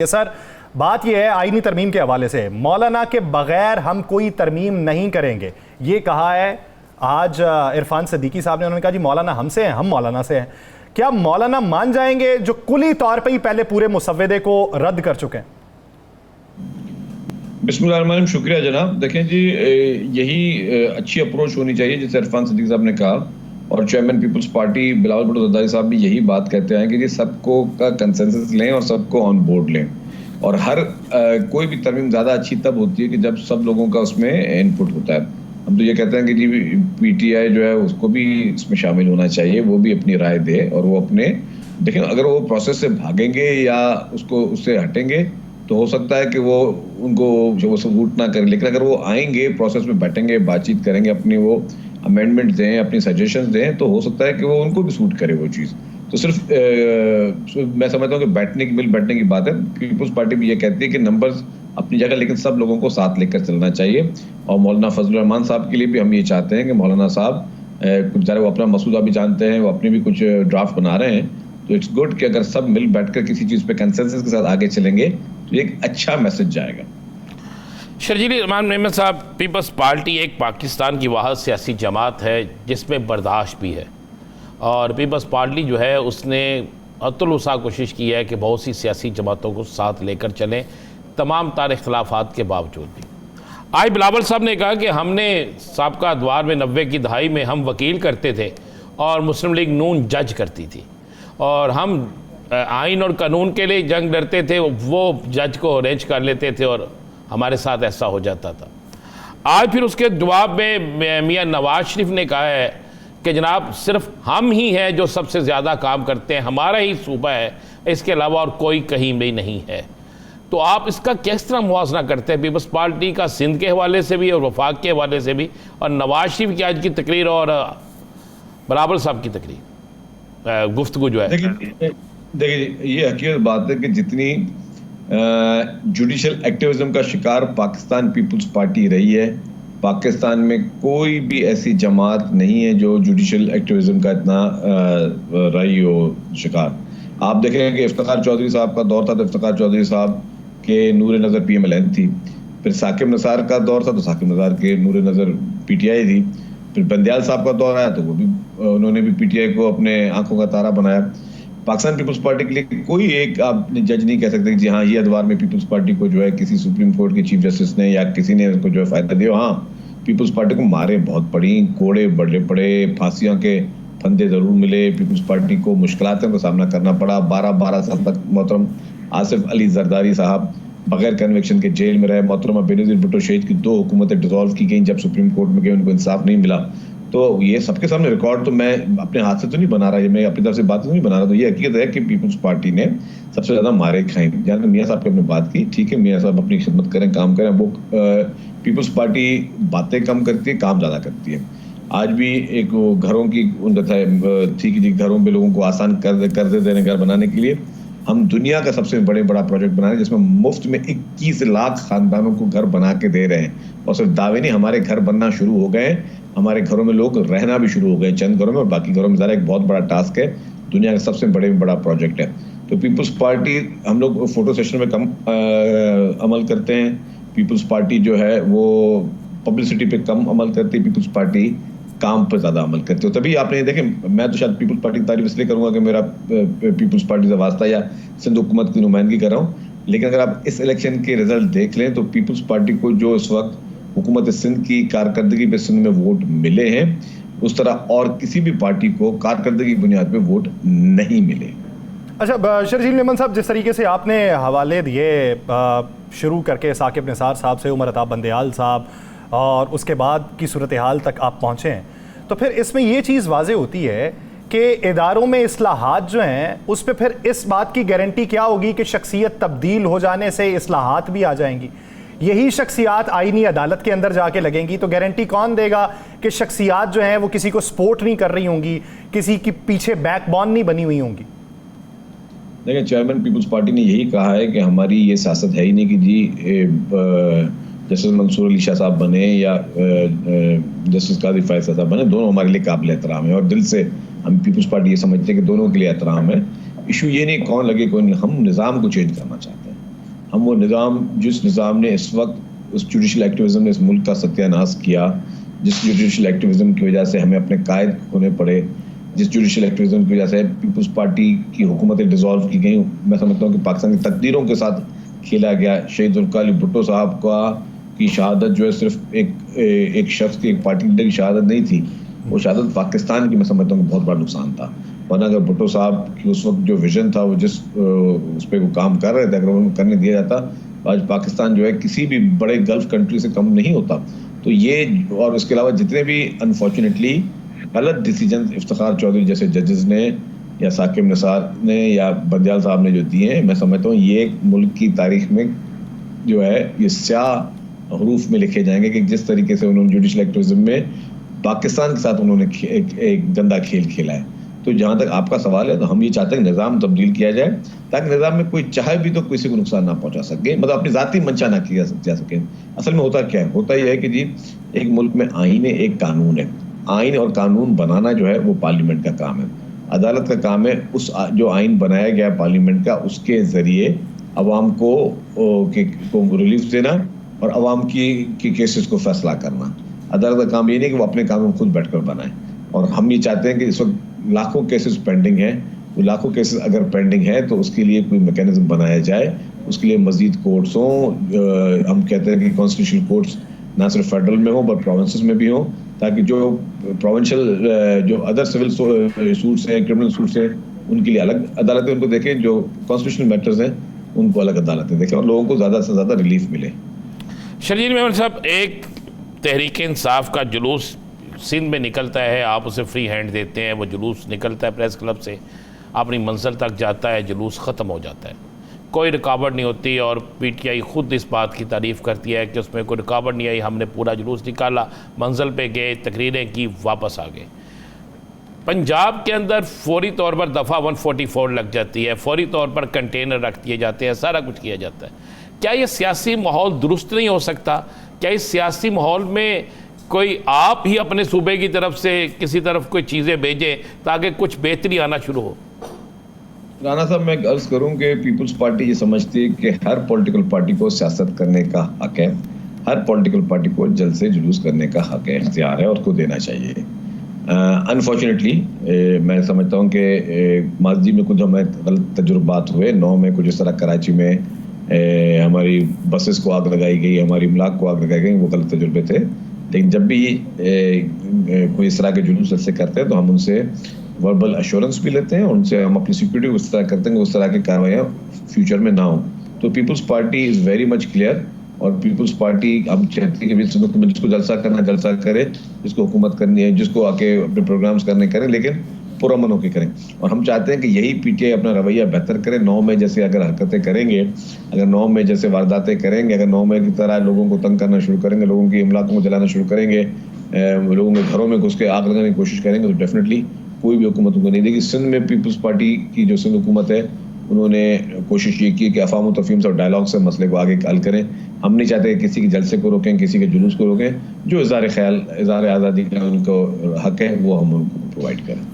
ये सर, बात यह है आईनी तरमीम के हवाले से, मौलाना के बगैर हम कोई तरमीम नहीं करेंगे, ये कहा है आज इरफान सिद्दीकी साहब ने। उन्होंने कहा जी मौलाना हमसे हैं, हम मौलाना से हैं। क्या मौलाना मान जाएंगे जो कुली तौर पे ही पहले पूरे मुसव्वदे को रद्द कर चुके हैं? बिस्मिल्लाह, शुक्रिया जनाब। देखें जी, यही अच्छी अप्रोच होनी चाहिए जैसे इरफान सिद्दीकी साहब ने कहा, और चेयरमैन पीपल्स पार्टी बिलावल भुट्टो ज़रदारी साहब भी यही बात कहते हैं कि जी सबको का कंसेंसस लें और सबको ऑन बोर्ड लें। और हर कोई भी तरमीम ज़्यादा अच्छी तब होती है कि जब सब लोगों का उसमें इनपुट होता है। हम तो ये कहते हैं कि जी पीटीआई जो है उसको भी इसमें शामिल होना चाहिए, वो भी अपनी राय दे और वो अपने देखें, अगर वो प्रोसेस से भागेंगे या उसको उससे हटेंगे तो हो सकता है कि वो उनको जो सपोर्ट ना करें, लेकिन अगर वो आएंगे प्रोसेस में बैठेंगे, बातचीत करेंगे, अपनी वो अमेंडमेंट दें, अपनी सजेशंस दें, तो हो सकता है कि वो उनको भी सूट करे वो चीज़। तो सिर्फ मैं समझता हूँ कि बैठने की बात है। पीपल्स पार्टी भी ये कहती है कि नंबर्स अपनी जगह, लेकिन सब लोगों को साथ लेकर चलना चाहिए। और मौलाना फजलुर रहमान साहब के लिए भी हम ये चाहते हैं कि मौलाना साहब कुछ ज़्यादा वो अपना मसूदा भी जानते हैं, वो अपने भी कुछ ड्राफ्ट बना रहे हैं, तो इट्स गुड कि अगर सब मिल बैठकर किसी चीज़ पे कंसेंसस के साथ आगे चलेंगे तो एक अच्छा मैसेज जाएगा। शर्जील रहमान मेमन साहब, पीपल्स पार्टी एक पाकिस्तान की वाहिद सियासी जमात है जिसमें बर्दाश्त भी है, और पीपल्स पार्टी जो है उसने अतुलवसा कोशिश की है कि बहुत सी सियासी जमातों को साथ लेकर चलें तमाम तार इख्तलाफात के बावजूद भी। आज बिलावल साहब ने कहा कि हमने साबका अदवार में 90 की दहाई में हम वकील करते थे और मुस्लिम लीग नून जज करती थी, और हम आइन और कानून के लिए जंग लड़ते थे, वो जज को अरेंज कर लेते थे और हमारे साथ ऐसा हो जाता था। आज फिर उसके जवाब में मियां नवाज शरीफ ने कहा है कि जनाब सिर्फ हम ही हैं जो सबसे ज़्यादा काम करते हैं, हमारा ही सूबा है, इसके अलावा और कोई कहीं भी नहीं है। तो आप इसका किस तरह मुआवजा करते हैं पीपल्स पार्टी का सिंध के हवाले से भी और वफाक के हवाले से भी, और नवाज शरीफ की आज की तकरीर और बिलावल साहब की तकरीर गुफ्तगू जो है? देखिए ये हकीकत बात है कि जितनी जुडिशल एक्टिविज्म का शिकार पाकिस्तान पीपल्स पार्टी रही है, पाकिस्तान में कोई भी ऐसी जमात नहीं है जो जुडिशल एक्टिविज्म का इतना रही हो शिकार। आप देखें कि इफ्तिखार चौधरी साहब का दौर था तो इफ्तिखार चौधरी साहब के नूर नज़र PMLN थी, फिर साकिब नसार का दौर था तो साकिब नसार के नूर नज़र PTI थी, फिर बंदयाल साहब का दौर आया तो वो भी उन्होंने भी PTI को अपने आंखों का तारा बनाया। पाकिस्तान पीपल्स पार्टी के लिए कोई एक आप जज नहीं कह सकते कि जी हाँ ये अदवार में पीपल्स पार्टी को जो है किसी सुप्रीम कोर्ट के चीफ जस्टिस ने या किसी ने उसको जो है फायदा दिया। हाँ, पीपल्स पार्टी को मारे बहुत पड़ी, कोड़े बड़े पड़े, फांसियों के फंदे जरूर मिले, पीपल्स पार्टी को मुश्किलातों का सामना करना पड़ा। 12 साल तक मोहतरम आसिफ अली जरदारी साहब बगैर कन्विक्शन के जेल में रहे। मोहतरमा बेनज़ीर भुट्टो शहीद की 2 हुकूमतें डिसॉल्व की गई जब सुप्रीम कोर्ट में गए, उनको इंसाफ नहीं मिला। तो ये सबके सामने रिकॉर्ड, तो मैं अपने हाथ से तो नहीं बना रहा, ये मैं अपनी तरफ से बात तो नहीं बना रहा। तो ये हकीकत है कि पीपल्स पार्टी ने सबसे ज़्यादा मारे खाए। जहाँ मियाँ साहब की अपने बात की, ठीक है, मियाँ साहब अपनी खिदमत करें, काम करें। वो पीपल्स पार्टी बातें कम करती है, काम ज़्यादा करती है। आज भी एक घरों की थी कि घरों पे लोगों को आसान कर दे देने घर बनाने के लिए हम दुनिया का सबसे बड़ा प्रोजेक्ट बना रहे हैं जिसमें मुफ्त में 21 लाख खानदानों को घर बना के दे रहे हैं। और सिर्फ दावे नहीं, हमारे घर बनना शुरू हो गए, हमारे घरों में लोग रहना भी शुरू हो गए, चंद घरों में, और बाकी घरों में ज़रा एक बहुत बड़ा टास्क है, दुनिया का सबसे बड़ा प्रोजेक्ट है। तो पीपल्स पार्टी, हम लोग फोटो सेशन में कम अमल करते हैं, पीपल्स पार्टी जो है वो पब्लिसिटी पे कम अमल करती है, पीपल्स पार्टी काम पर ज़्यादा अमल करते हो। तभी आपने देखें, मैं तो शायद पीपल्स पार्टी की तारीफ इसलिए करूँगा कि मेरा पीपल्स पार्टी से वास्ता या सिंध हुकूमत की नुमाइंदगी कर रहा हूँ, लेकिन अगर आप इस इलेक्शन के रिजल्ट देख लें तो पीपल्स पार्टी को जो इस वक्त हुकूमत सिंध की कारकर्दगी पे सिंध में वोट मिले हैं, उस तरह और किसी भी पार्टी को कारकर्दगी की बुनियाद पे वोट नहीं मिले। अच्छा शर्जील मेमन साहब, जिस तरीके से आपने हवाले दिए शुरू करके साकिब निसार साहब से उमर अताब बंदयाल साहब और उसके बाद की सूरत हाल तक आप पहुँचे हैं, तो फिर इसमें ये चीज़ वाज़े होती है कि इदारों में इस्लाहात जो हैं उस पर फिर इस बात की गारंटी क्या होगी कि शख्सियत तब्दील हो जाने से इस्लाहात भी आ जाएंगी? यही शख्सियात आईनी अदालत के अंदर जाके लगेंगी, तो गारंटी कौन देगा कि शख्सियात जो हैं वो किसी को सपोर्ट नहीं कर रही होंगी, किसी की पीछे बैकबोन नहीं बनी हुई होंगी? देखिए, चेयरमैन पीपल्स पार्टी ने यही कहा है कि हमारी ये सियासत है ही नहीं कि जी जस्टिस मंसूर अली शाह साहब बने या जस्टिस कादिर फायद साहब बने, दोनों हमारे लिए काबिल एहतराम है और दिल से हम पीपल्स पार्टी ये समझते हैं कि दोनों के लिए एहतराम है। इशू ये नहीं कौन लगे कौन नहीं, हम निज़ाम को चेंज करना चाहते हैं। हम वो निज़ाम, जिस निज़ाम ने इस वक्त उस जुडिशल एक्टिविज़म ने इस मुल्क का सत्यानाश किया, जिस जुडिशल एक्टिविज़म की वजह से हमें अपने कायद खोने पड़े, जिस जुडिशल एक्टिविज़म की वजह से पीपल्स पार्टी की हुकूमतें डिसॉल्व की गई, मैं समझता हूँ कि पाकिस्तान की तकदीरों के साथ खेला गया। शहीद ज़ुल्फ़िकार अली भुट्टो साहब की शहादत जो है सिर्फ एक शख्स की, एक पार्टी लीडर की शहादत नहीं थी, वो शहादत पाकिस्तान की मैं समझता हूँ बहुत बड़ा नुकसान था। वरना अगर भुट्टो साहब की उस वक्त जो विजन था, वो जिस उस पर वो काम कर रहे थे, अगर उनको करने दिया जाता, आज पाकिस्तान जो है किसी भी बड़े गल्फ कंट्री से कम नहीं होता। तो ये और इसके अलावा जितने भी अनफॉर्चुनेटली गलत डिसीजन इफ्तिखार चौधरी जैसे जजेस ने या साकिब निसार ने या बंदियाल साहब ने जो दिए हैं, मैं समझता हूँ ये मुल्क की तारीख में जो है ये स्याह हरूफ में लिखे जाएंगे कि जिस तरीके से उन्होंने जुडिशल एक्टिविज्म में पाकिस्तान के साथ उन्होंने एक गंदा खेल खेला है। तो जहाँ तक आपका सवाल है, तो हम ये चाहते हैं निज़ाम तब्दील किया जाए ताकि निज़ाम में कोई चाहे भी तो किसी को नुकसान ना पहुँचा सके, मतलब अपनी ज़ाती मंशा ना किया जा सके। असल में होता क्या है, होता यह है कि जी एक मुल्क में आईन है, एक कानून है। आइन और कानून बनाना जो है वो पार्लियामेंट का काम है, अदालत का काम है उस जो आइन बनाया गया पार्लियामेंट का, उसके ज़रिए अवाम को रिलीफ देना और अवाम की केसेस को फैसला करना। अदालत का काम ये नहीं कि वो अपने कानून खुद बैठकर बनाए। और हम ये चाहते हैं कि इस वक्त लाखों केसेस पेंडिंग हैं, वो लाखों केसेस अगर पेंडिंग है तो उसके लिए कोई मैकेनिज्म बनाया जाए, उसके लिए मजीद कोर्ट्स हों। हम कहते हैं कि कॉन्स्टिट्यूशनल कोर्ट्स ना सिर्फ फेडरल में हो बट प्रोविंसेस में भी हो, ताकि जो प्रोविंशियल जो अदर सिविल सूट्स हैं, क्रिमिनल सूट्स हैं, उनके लिए अलग अदालतें उनको देखें, जो कॉन्स्टिट्यूशनल मैटर्स हैं उनको अलग अदालतें देखें और लोगों को ज़्यादा से ज़्यादा रिलीफ मिले। शर्जील मेमन साहब, एक तहरीक इंसाफ का जुलूस सिंध में निकलता है, आप उसे फ्री हैंड देते हैं, वो जुलूस निकलता है प्रेस क्लब से, अपनी मंजिल तक जाता है, जुलूस ख़त्म हो जाता है, कोई रुकावट नहीं होती। और पीटीआई खुद इस बात की तारीफ़ करती है कि उसमें कोई रुकावट नहीं आई, हमने पूरा जुलूस निकाला, मंजिल पे गए, तकरीरें की, वापस आ गए। पंजाब के अंदर फौरी तौर पर दफ़ा 144 लग जाती है, फौरी तौर पर कंटेनर रख दिए जाते हैं, सारा कुछ किया जाता है। क्या ये सियासी माहौल दुरुस्त नहीं हो सकता? क्या इस सियासी माहौल में कोई आप ही अपने सूबे की तरफ से किसी तरफ कोई चीज़ें भेजें ताकि कुछ बेहतरी आना शुरू हो? राना साहब, मैं अर्ज़ करूं कि पीपल्स पार्टी ये समझती है कि हर पॉलिटिकल पार्टी को सियासत करने का हक है, हर पॉलिटिकल पार्टी को जलसे जुलूस करने का हक है, इख्तियार है और उसको देना चाहिए। अनफॉर्चुनेटली मैं समझता हूं कि माजी में कुछ हमें गलत तजुर्बात हुए। 9 में कुछ इस तरह कराची में हमारी बसेस को आग लगाई गई, हमारी इमलाक को आग लगाई गई, वो गलत तजुर्बे थे। लेकिन जब भी कोई इस तरह के जुलूस ऐसे करते हैं तो हम उनसे वर्बल एश्योरेंस भी लेते हैं, उनसे हम अपनी सिक्योरिटी उस तरह करते हैं कि उस तरह की कार्रवाइयाँ फ्यूचर में ना हो। तो Peoples Party is very much clear और पीपल्स पार्टी हम चाहते हैं कि जिसको जलसा करना जलसा करे, जिसको हुकूमत करनी है, जिसको आके अपने प्रोग्राम्स करने करें, लेकिन पुरअमन होकर करें। और हम चाहते हैं कि यही पीटीआई अपना रवैया बेहतर करे। 9 में जैसे अगर हरकतें करेंगे, अगर 9 में जैसे वारदातें करेंगे, अगर 9 में की तरह लोगों को तंग करना शुरू करेंगे, लोगों की इमलाकों को जलाना शुरू करेंगे, लोगों के घरों में घुस के आग लगाने की कोशिश करेंगे, तो डेफिनेटली कोई भी हुकूमत उनको नहीं देगी। सिंध में पीपल्स पार्टी की जो सिंध हुकूमत है, उन्होंने कोशिश ये की कि अफाम व तफहीम से और डायलॉग से मसले को आगे हल करें। हम नहीं चाहते कि किसी के जलसे को रोकें, किसी के जुलूस को रोकें। जो इज़हार ख्याल, इज़हार आज़ादी का उनको हक है वो हम उनको प्रोवाइड करें।